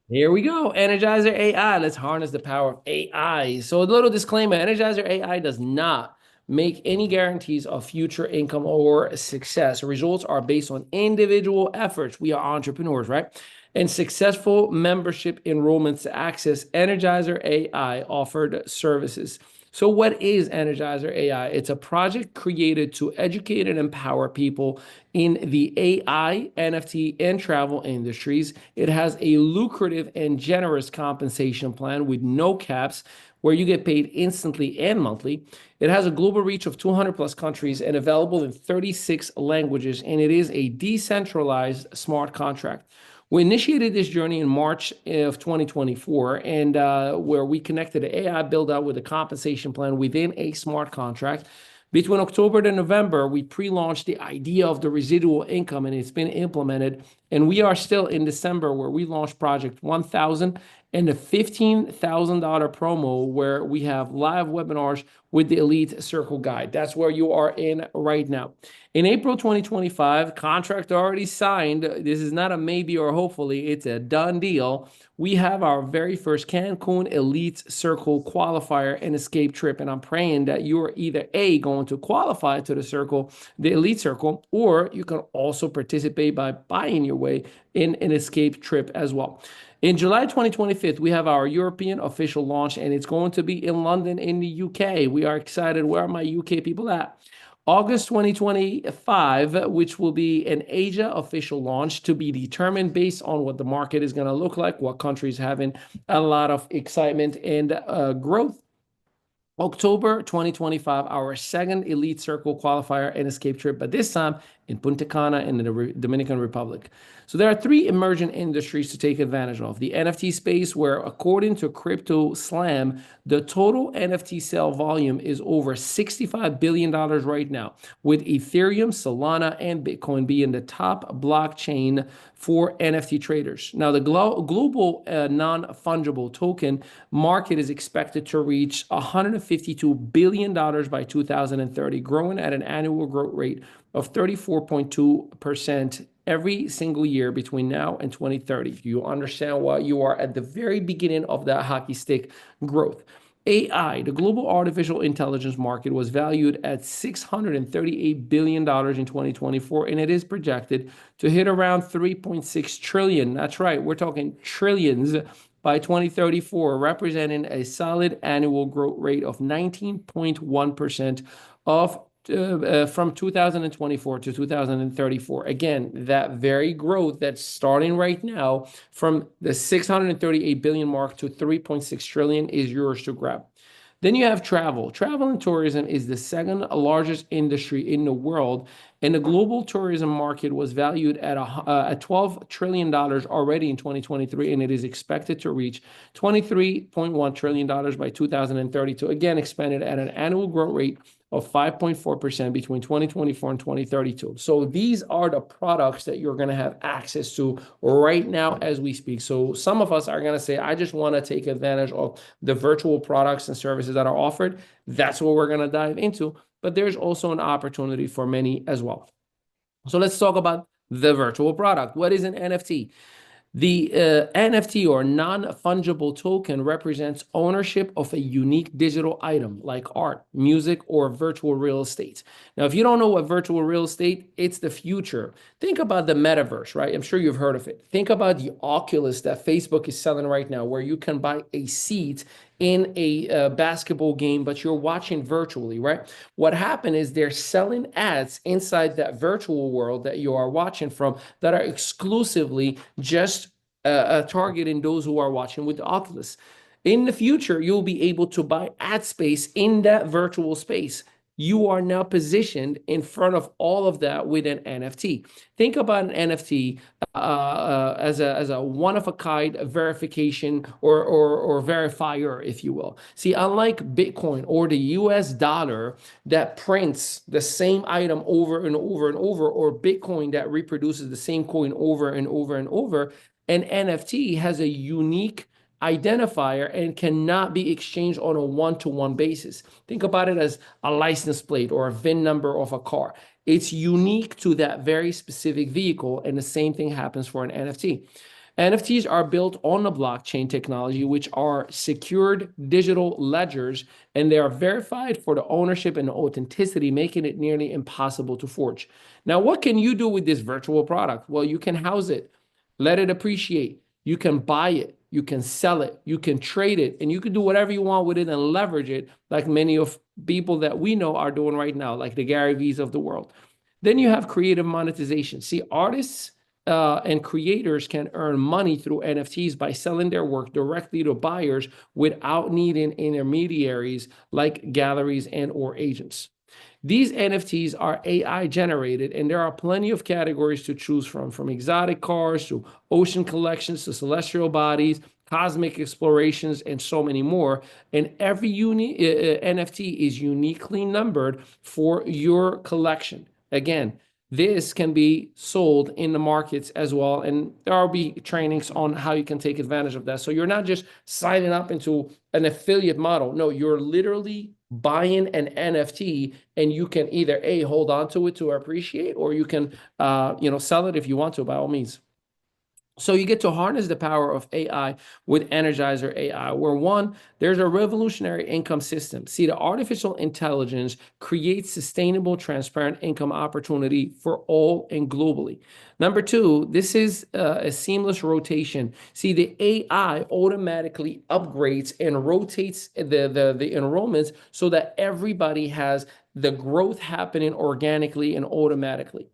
Here we go. Energizer AI. Let's harness the power of AI. So, a little disclaimer: Energizer AI does not make any guarantees of future income or success. Results are based on individual efforts. We are entrepreneurs, right? And successful membership enrollments to access Energizer AI offered services. So, what is Energizer AI? It's a project created to educate and empower people in the AI, NFT, and travel industries. It has a lucrative and generous compensation plan with no caps, where you get paid instantly and monthly. It has a global reach of 200 plus countries and available in 36 languages, and it is a decentralized smart contract. We initiated this journey in March of 2024, and where we connected the AI build out with a compensation plan within a smart contract. Between October to November, we pre-launched the idea of the residual income, and it's been implemented. And we are still in December, where we launched Project 1000 and the $15,000 promo, where we have live webinars with the Elite Circle Guide. That's where you are in right now. In April 2025, contract already signed. This is not a maybe or hopefully, it's a done deal. We have our very first Cancun Elite Circle qualifier and escape trip. And I'm praying that you're either A, going to qualify to the circle, the Elite Circle, or you can also participate by buying your way in an escape trip as well. In July 2025, we have our European official launch, and it's going to be in London in the UK. We are excited. Where are my UK people at? August 2025, which will be an Asia official launch, to be determined based on what the market is going to look like, what countries having a lot of excitement and growth. October 2025, our second Elite Circle qualifier and escape trip, but this time in Punta Cana in the Dominican Republic. So there are three emerging industries to take advantage of. The NFT space, where according to Crypto Slam, the total NFT sale volume is over $65 billion right now, with Ethereum, Solana, and Bitcoin being the top blockchain for NFT traders. Now, the global non-fungible token market is expected to reach $152 billion by 2030, growing at an annual growth rate of 34.2% every single year between now and 2030. You understand why you are at the very beginning of that hockey stick growth. AI, the global artificial intelligence market, was valued at $638 billion in 2024, and it is projected to hit around 3.6 trillion. That's right, we're talking trillions by 2034, representing a solid annual growth rate of 19.1% of from 2024 to 2034. Again, that very growth that's starting right now from the 638 billion mark to 3.6 trillion is yours to grab. Then you have travel. Travel and tourism is the second largest industry in the world, and the global tourism market was valued at $12 trillion already in 2023, and it is expected to reach $23.1 trillion by 2032. Again, expanded at an annual growth rate of 5.4% between 2024 and 2032. So these are the products that you're going to have access to right now as we speak. So some of us are going to say, I just want to take advantage of the virtual products and services that are offered. That's what we're going to dive into. But there's also an opportunity for many as well. So let's talk about the virtual product. What is an NFT? The NFT, or non-fungible token, represents ownership of a unique digital item like art, music, or virtual real estate. Now, if you don't know what virtual real estate, it's the future. Think about the metaverse, right? I'm sure you've heard of it. Think about the Oculus that Facebook is selling right now, where you can buy a seat in a basketball game, but you're watching virtually, right? What happened is they're selling ads inside that virtual world that you are watching from that are exclusively just targeting those who are watching with the Oculus. In the future, you'll be able to buy ad space in that virtual space. You are now positioned in front of all of that with an NFT. Think about an NFT as a one-of-a-kind verification or verifier, if you will. See, unlike Bitcoin or the US dollar that prints the same item over and over and over, or Bitcoin that reproduces the same coin over and over and over, an NFT has a unique identifier and cannot be exchanged on a one-to-one basis. Think about it as a license plate or a VIN number of a car. It's unique to that very specific vehicle, and the same thing happens for an NFT. NFTs are built on the blockchain technology, which are secured digital ledgers, and they are verified for the ownership and authenticity, making it nearly impossible to forge. Now, what can you do with this virtual product? Well, you can house it, let it appreciate. You can buy it, you can sell it, you can trade it, and you can do whatever you want with it and leverage it, like many of people that we know are doing right now, like the Gary V's of the world. Then you have creative monetization. See, artists and creators can earn money through NFTs by selling their work directly to buyers without needing intermediaries like galleries and or agents. These NFTs are AI generated, and there are plenty of categories to choose from exotic cars to ocean collections to celestial bodies, cosmic explorations, and so many more. And every NFT is uniquely numbered for your collection. Again, this can be sold in the markets as well. And there will be trainings on how you can take advantage of that. So you're not just signing up into an affiliate model. No, you're literally buying an NFT, and you can either hold on to it to appreciate, or you can sell it if you want to, by all means. So you get to harness the power of AI with Energizer AI, where one, there's a revolutionary income system. See, the artificial intelligence creates sustainable, transparent income opportunity for all and globally. Number two, this is a seamless rotation. See, the AI automatically upgrades and rotates the enrollments so that everybody has the growth happening organically and automatically.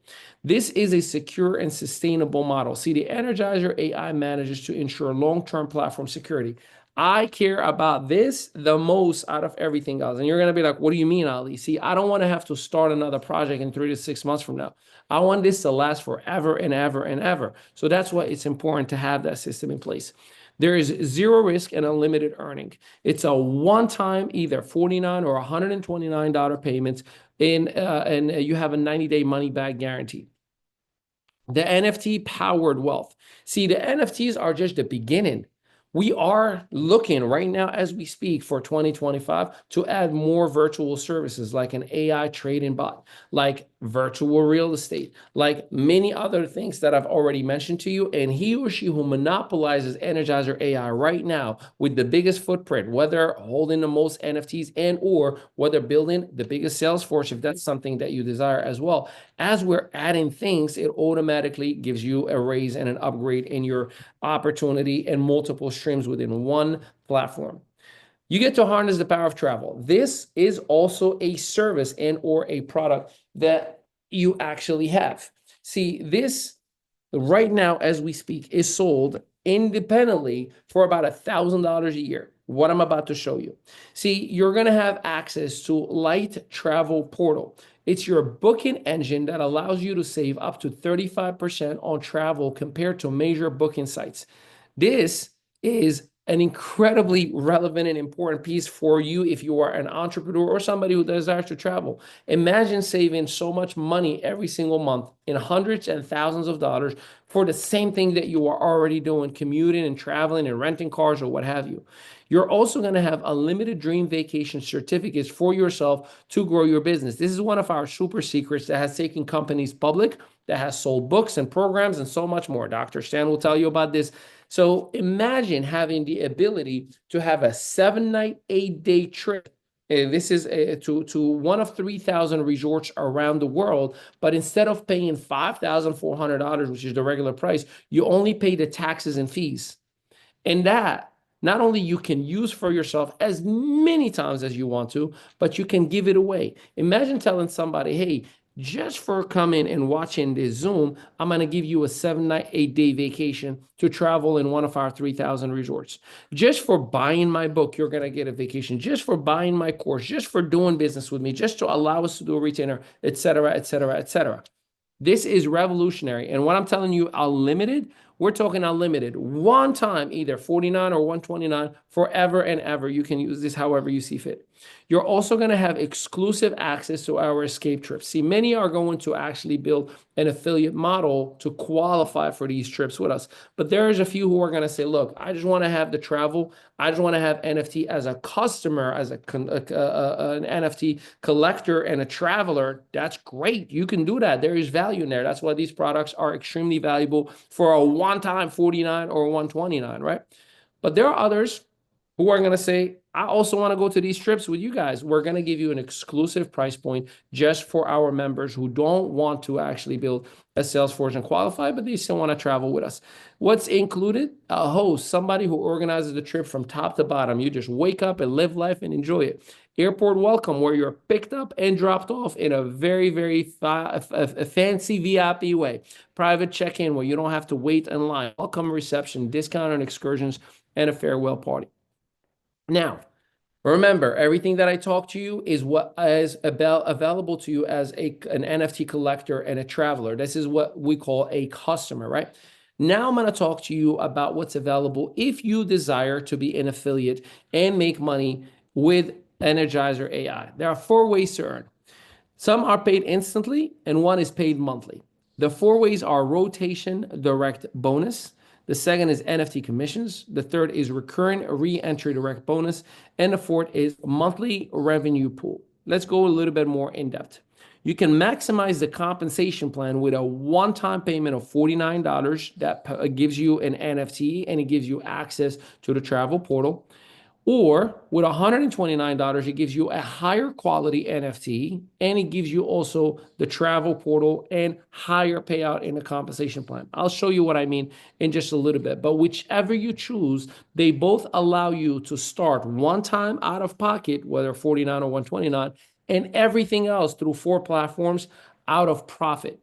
This is a secure and sustainable model. See, the Energizer AI manages to ensure long-term platform security. I care about this the most out of everything else. And you're going to be like, what do you mean, Ali? See, I don't want to have to start another project in 3 to 6 months from now. I want this to last forever and ever and ever. So that's why it's important to have that system in place. There is zero risk and unlimited earning. It's a one-time either $49 or $129 payments, and you have a 90-day money-back guarantee. The NFT powered wealth. See, the NFTs are just the beginning. We are looking right now as we speak for 2025 to add more virtual services like an AI trading bot, like virtual real estate, like many other things that I've already mentioned to you. And he or she who monopolizes Energizer AI right now with the biggest footprint, whether holding the most NFTs and or whether building the biggest sales force, if that's something that you desire as well, as we're adding things, it automatically gives you a raise and an upgrade in your opportunity and multiple streams within one platform. You get to harness the power of travel. This is also a service and or a product that you actually have. See, this right now, as we speak, is sold independently for about $1,000 a year. What I'm about to show you. See, you're going to have access to Light Travel Portal. It's your booking engine that allows you to save up to 35% on travel compared to major booking sites. This is an incredibly relevant and important piece for you if you are an entrepreneur or somebody who desires to travel. Imagine saving so much money every single month in hundreds and thousands of dollars for the same thing that you are already doing, commuting and traveling and renting cars or what have you. You're also going to have unlimited dream vacation certificates for yourself to grow your business. This is one of our super secrets that has taken companies public, that has sold books and programs and so much more. Dr. Stan will tell you about this. So imagine having the ability to have a 7-night, 8-day trip. This is to one of 3,000 resorts around the world. But instead of paying $5,400, which is the regular price, you only pay the taxes and fees. And that not only you can use for yourself as many times as you want to, but you can give it away. Imagine telling somebody, hey, just for coming and watching this Zoom, I'm going to give you a 7-night, 8-day vacation to travel in one of our 3,000 resorts. Just for buying my book, you're going to get a vacation. Just for buying my course, just for doing business with me, just to allow us to do a retainer, et cetera, et cetera, et cetera. This is revolutionary. And when I'm telling you unlimited, we're talking unlimited. One time, either 49 or 129, forever and ever. You can use this however you see fit. You're also going to have exclusive access to our escape trips. See, many are going to actually build an affiliate model to qualify for these trips with us. But there's a few who are going to say, look, I just want to have the travel. I just want to have NFT as a customer, as an NFT collector and a traveler. That's great. You can do that. There is value in there. That's why these products are extremely valuable for a one time 49 or 129, right? But there are others who are going to say, I also want to go to these trips with you guys. We're going to give you an exclusive price point just for our members who don't want to actually build a Salesforce and qualify, but they still want to travel with us. What's included? A host, somebody who organizes the trip from top to bottom. You just wake up and live life and enjoy it. Airport welcome, where you're picked up and dropped off in a very, very fancy VIP way. Private check-in, where you don't have to wait in line. Welcome reception, discount on excursions, and a farewell party. Now, remember, everything that I talk to you is what is available to you as an NFT collector and a traveler. This is what we call a customer, right? Now I'm going to talk to you about what's available if you desire to be an affiliate and make money with Energizer AI. There are 4 ways to earn. Some are paid instantly, and one is paid monthly. The 4 ways are rotation direct bonus. The second is NFT commissions. The third is recurring re-entry direct bonus. And the fourth is monthly revenue pool. Let's go a little bit more in depth. You can maximize the compensation plan with a one-time payment of $49 that gives you an NFT and it gives you access to the travel portal. Or with $129, it gives you a higher quality NFT and it gives you also the travel portal and higher payout in the compensation plan. I'll show you what I mean in just a little bit. But whichever you choose, they both allow you to start one time out of pocket, whether 49 or 129, and everything else through 4 platforms out of profit.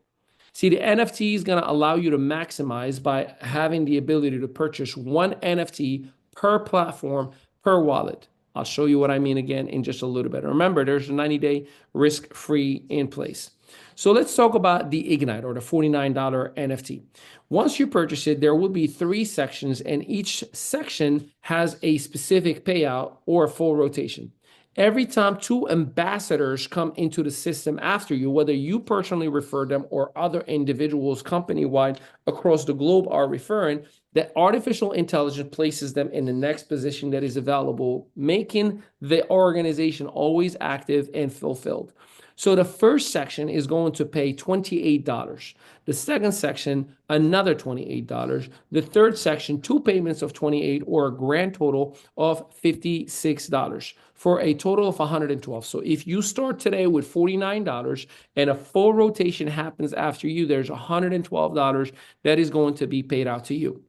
See, the NFT is going to allow you to maximize by having the ability to purchase one NFT per platform per wallet. I'll show you what I mean again in just a little bit. Remember, there's a 90-day risk-free in place. So let's talk about the Ignite or the $49 NFT. Once you purchase it, there will be 3 sections, and each section has a specific payout or a full rotation. Every time 2 ambassadors come into the system after you, whether you personally refer them or other individuals company-wide across the globe are referring, that artificial intelligence places them in the next position that is available, making the organization always active and fulfilled. So the first section is going to pay $28. The second section, another $28. The third section, 2 payments of $28 or a grand total of $56 for a total of $112. So if you start today with $49 and a full rotation happens after you, there's $112 that is going to be paid out to you.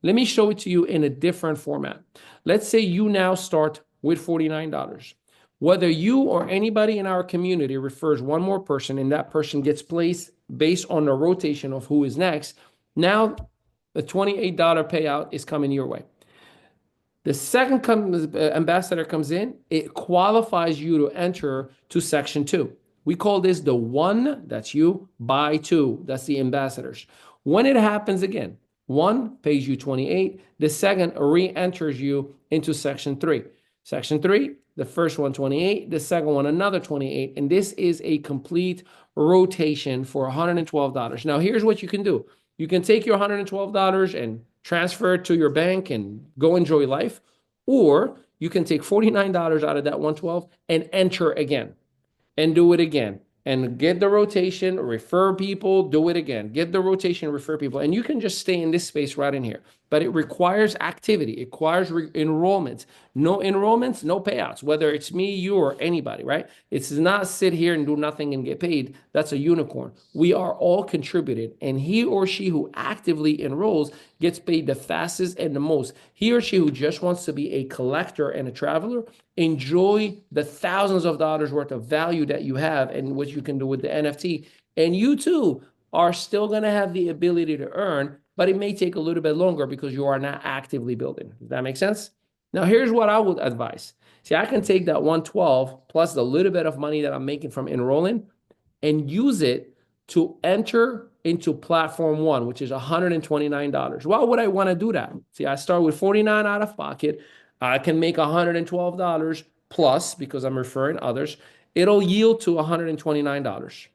Let me show it to you in a different format. Let's say you now start with $49. Whether you or anybody in our community refers one more person and that person gets placed based on the rotation of who is next, now the $28 payout is coming your way. The second ambassador comes in, it qualifies you to enter to section 2. We call this the 1, that's you, by 2, that's the ambassadors. When it happens again, 1 pays you 28, the second re-enters you into section 3. Section 3, the first one 28, the second one another 28, and this is a complete rotation for $112. Now here's what you can do. You can take your $112 and transfer it to your bank and go enjoy life, or you can take $49 out of that $112 and enter again and do it again and get the rotation, refer people, do it again, get the rotation, refer people, and you can just stay in this space right in here. But it requires activity. It requires enrollment. No enrollments, no payouts, whether it's me, you, or anybody, right? It's not sit here and do nothing and get paid. That's a unicorn. We are all contributed, and he or she who actively enrolls gets paid the fastest and the most. He or she who just wants to be a collector and a traveler, enjoy the thousands of dollars worth of value that you have and what you can do with the NFT. And you too are still going to have the ability to earn, but it may take a little bit longer because you are not actively building. Does that make sense? Now, here's what I would advise. See, I can take that 112 plus the little bit of money that I'm making from enrolling and use it to enter into platform 1, which is $129. Why would I want to do that? See, I start with 49 out of pocket. I can make $112 plus because I'm referring others. It'll yield to $129.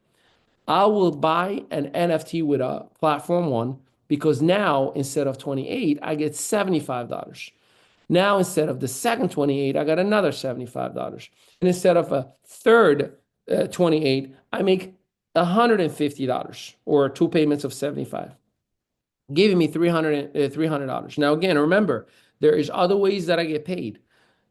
I will buy an NFT with a platform 1 because now instead of 28, I get $75. Now instead of the second 28, I got another $75. And instead of a third 28, I make $150 or 2 payments of 75. giving me $300. Now, again, remember, there is other ways that I get paid.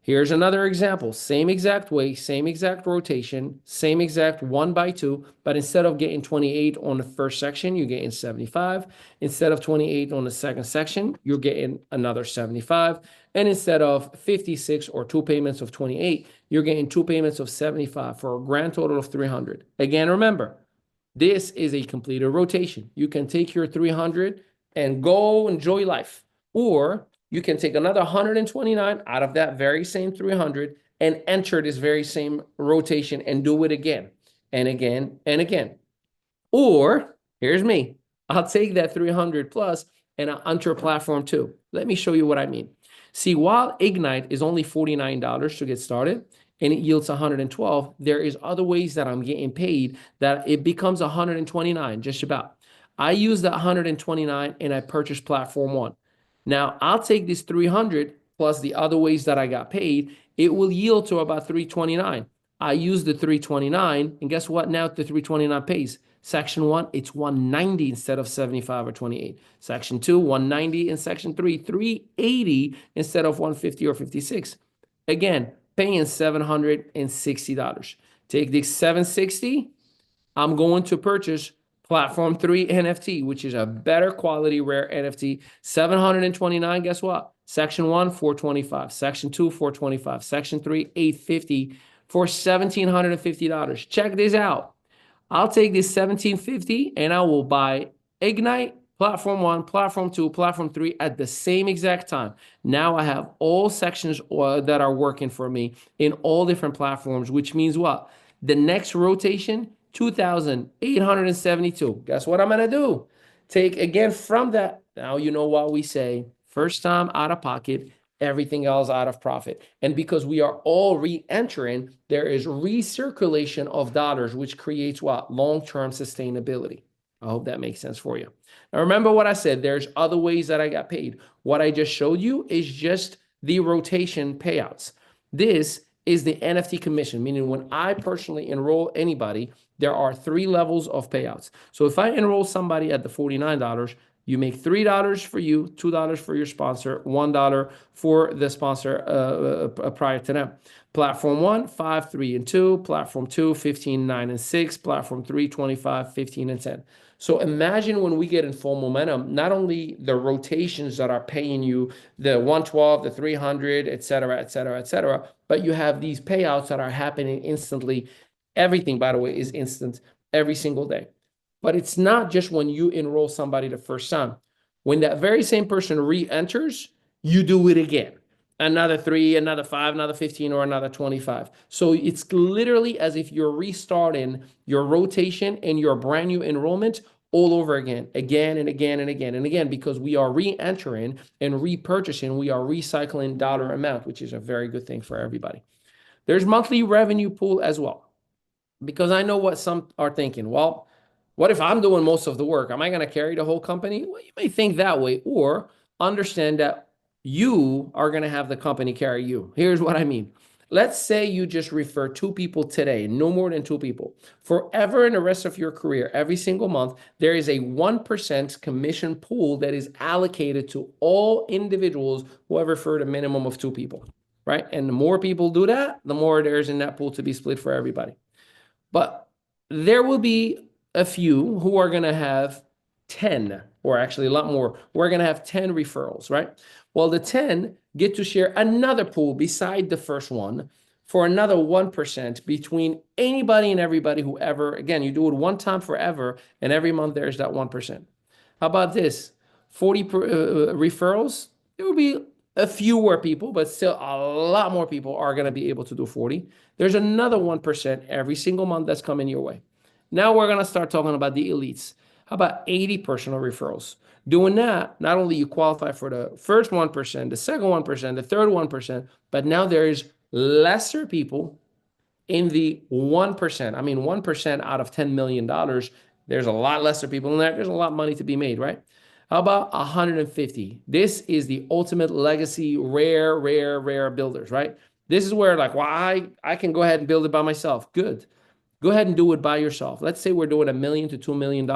Here's another example. Same exact way, same exact rotation, same exact 1 by 2, but instead of getting 28 on the first section, you're getting 75. Instead of 28 on the second section, you're getting another 75. And instead of 56 or two payments of 28, you're getting two payments of 75 for a grand total of 300. Again, remember, this is a completed rotation. You can take your 300 and go enjoy life. Or you can take another 129 out of that very same 300 and enter this very same rotation and do it again and again and again. Or here's me. I'll take that 300 plus and I'll enter platform 2. Let me show you what I mean. See, while Ignite is only $49 to get started and it yields 112, there is other ways that I'm getting paid that it becomes 129, just about. I use that 129 and I purchase platform 1. Now, I'll take this 300 plus the other ways that I got paid. It will yield to about 329. I use the 329, and guess what? Now the 329 pays. Section 1, it's 190 instead of 75 or 28. Section 2, 190, and Section 3, 380 instead of 150 or 56. Again, paying $760. Take the 760, I'm going to purchase Platform 3 NFT, which is a better quality rare NFT. 729, guess what? Section 1, 425. Section 2, 425. Section 3, 850 for $1,750. Check this out. I'll take this $1,750 and I will buy Ignite, Platform 1, Platform 2, Platform 3 at the same exact time. Now I have all sections that are working for me in all different platforms, which means what? The next rotation, 2,872. Guess what I'm going to do? Take again from that. Now you know what we say. First time out of pocket, everything else out of profit. And because we are all re-entering, there is recirculation of dollars, which creates what? Long-term sustainability. I hope that makes sense for you. Now, remember what I said. There's other ways that I got paid. What I just showed you is just the rotation payouts. This is the NFT commission, meaning when I personally enroll anybody, there are 3 levels of payouts. So if I enroll somebody at the $49, you make $3 for you, $2 for your sponsor, $1 for the sponsor prior to them. Platform 1, 5, 3, and 2. Platform 2, 15, 9, and 6. Platform 3, 25, 15, and 10. So imagine when we get in full momentum, not only the rotations that are paying you the 112, the 300, et cetera, et cetera, et cetera, but you have these payouts that are happening instantly. Everything, by the way, is instant every single day. But it's not just when you enroll somebody the first time. When that very same person re-enters, you do it again. Another 3, another 5, another 15, or another 25. So it's literally as if you're restarting your rotation and your brand new enrollment all over again and again and again and again, because we are re-entering and repurchasing, we are recycling dollar amount, which is a very good thing for everybody. There's monthly revenue pool as well, because I know what some are thinking. Well, what if I'm doing most of the work? Am I going to carry the whole company? Well, you may think that way, or understand that you are going to have the company carry you. Here's what I mean. Let's say you just refer 2 people today, no more than 2 people. Forever in the rest of your career, every single month, there is a 1% commission pool that is allocated to all individuals who have referred a minimum of 2 people, right? And the more people do that, the more there's in that pool to be split for everybody. But there will be a few who are going to have 10, or actually a lot more. We're going to have 10 referrals, right? Well, the 10 get to share another pool beside the first one for another 1% between anybody and everybody who ever, again, you do it one time forever, and every month there's that 1%. How about this? 40 referrals, there will be a fewer people, but still a lot more people are going to be able to do 40. There's another 1% every single month that's coming your way. Now we're going to start talking about the elites. How about 80 personal referrals? Doing that, not only you qualify for the first 1%, the second 1%, the third 1%, but now there's lesser people in the 1%. I mean, 1% out of $10 million, there's a lot lesser people in there. There's a lot of money to be made, right? How about 150? This is the ultimate legacy, rare builders, right? This is where like, well, I can go ahead and build it by myself. Good. Go ahead and do it by yourself. Let's say we're doing $1 million to $2 million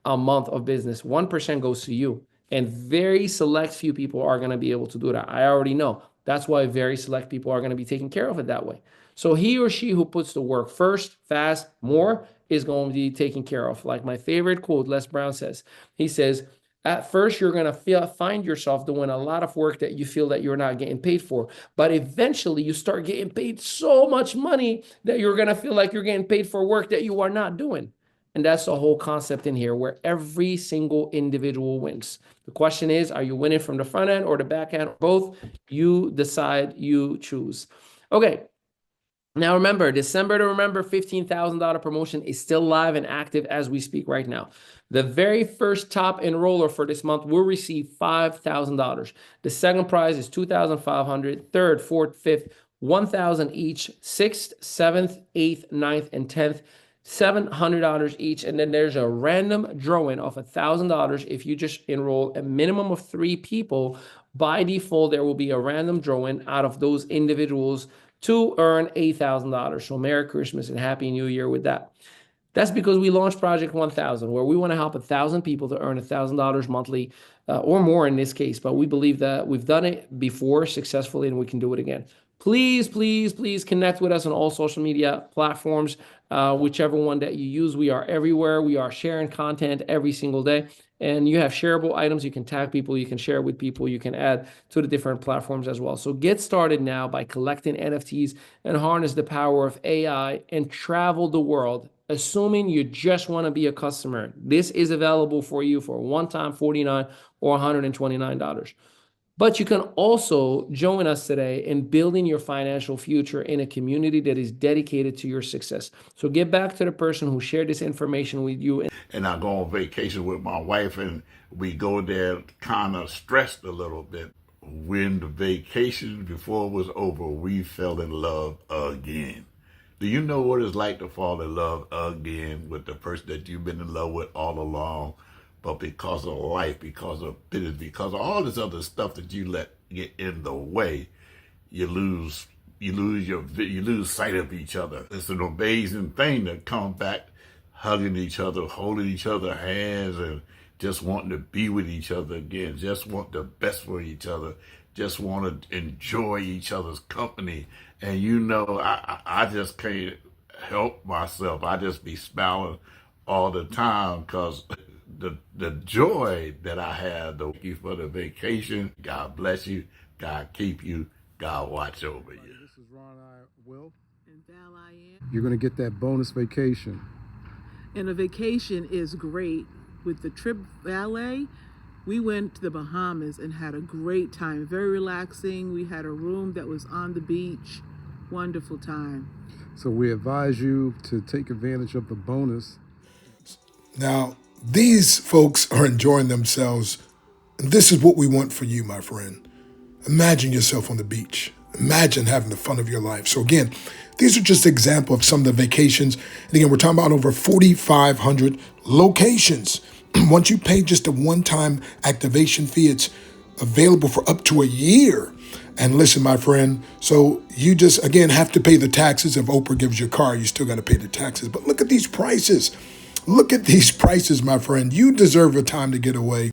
a month of business. 1% goes to you. And very select few people are going to be able to do that. I already know. That's why very select people are going to be taken care of it that way. So he or she who puts the work first, fast, more is going to be taken care of. Like my favorite quote, Les Brown says, he says, at first, you're going to find yourself doing a lot of work that you feel that you're not getting paid for. But eventually, you start getting paid so much money that you're going to feel like you're getting paid for work that you are not doing. And that's the whole concept in here where every single individual wins. The question is, are you winning from the front end or the back end? Both. You decide, you choose. Okay. Now remember, December to Remember $15,000 promotion is still live and active as we speak right now. The very first top enroller for this month will receive $5,000. The second prize is $2,500. Third, fourth, fifth, $1,000 each. Sixth, seventh, eighth, ninth, and 10th, $700 each. And then there's a random drawing of $1,000 if you just enroll a minimum of 3 people. By default, there will be a random drawing out of those individuals to earn $8,000. So Merry Christmas and Happy New Year with that. That's because we launched Project 1000, where we want to help 1,000 people to earn $1,000 monthly or more in this case. But we believe that we've done it before successfully and we can do it again. Please, please, please connect with us on all social media platforms, whichever one that you use. We are everywhere. We are sharing content every single day. And you have shareable items. You can tag people. You can share with people. You can add to the different platforms as well. So get started now by collecting NFTs and harness the power of AI and travel the world, assuming you just want to be a customer. This is available for you for one-time $49 or $129. But you can also join us today in building your financial future in a community that is dedicated to your success. So get back to the person who shared this information with you. And I go on vacation with my wife, and we go there kind of stressed a little bit. When the vacation, before it was over, we fell in love again. Do you know what it's like to fall in love again with the person that you've been in love with all along? But because of life, because of business, because of all this other stuff that you let get in the way, you lose sight of each other. It's an amazing thing to come back hugging each other, holding each other's hands, and just wanting to be with each other again, just want the best for each other, just want to enjoy each other's company. And you know, I just can't help myself. I just be smiling all the time because the joy that I have. Thank you for the vacation. God bless you. God keep you. God watch over you. This is Ron I Will. And Val I am. You're going to get that bonus vacation. And a vacation is great. With the trip valet, we went to the Bahamas and had a great time. Very relaxing. We had a room that was on the beach. Wonderful time. So we advise you to take advantage of the bonus. Now, these folks are enjoying themselves. And this is what we want for you, my friend. Imagine yourself on the beach. Imagine having the fun of your life. So again, these are just examples of some of the vacations. And again, we're talking about over 4,500 locations. Once you pay just a one-time activation fee, it's available for up to a year. And listen, my friend, so you just, again, have to pay the taxes. If Oprah gives you a car, you still got to pay the taxes. But look at these prices. Look at these prices, my friend. You deserve a time to get away.